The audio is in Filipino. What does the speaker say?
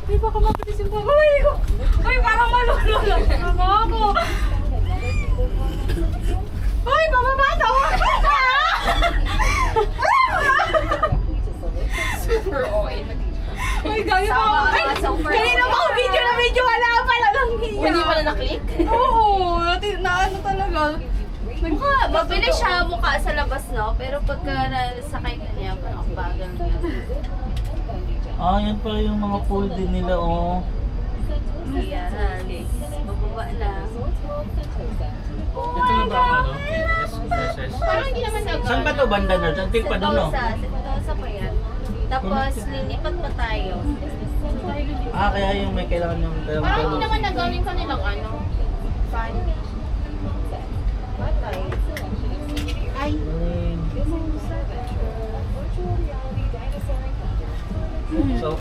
Ay, baka mapitis yung baba. Ay, ko. Ay, parang malulula. Mama ako. Ay, bababa to. Super OA. Ay, gaya pa ako. Ay, kanina pa ako video. Wala pala lang hiya. Hindi pala na-click? Oo, na ano talaga. Mukha, mabilis siya mukha sa labas, no? Pero pagka nasakay ka niya, parang bagal niya. Ah, yan pala yung mga pool din nila, oh. Yan, bababa na. Ito yung ba ano? Parang hindi naman nag- Saan ba to banda na? Until pa doon, no? Sa pa yan. Tapos, lilipat pa tayo. Ah, kaya yung may kailangan yung dalawang Parang hindi dalawang. naman nagawin kanilang ano. Fan. Patay. Ay. So,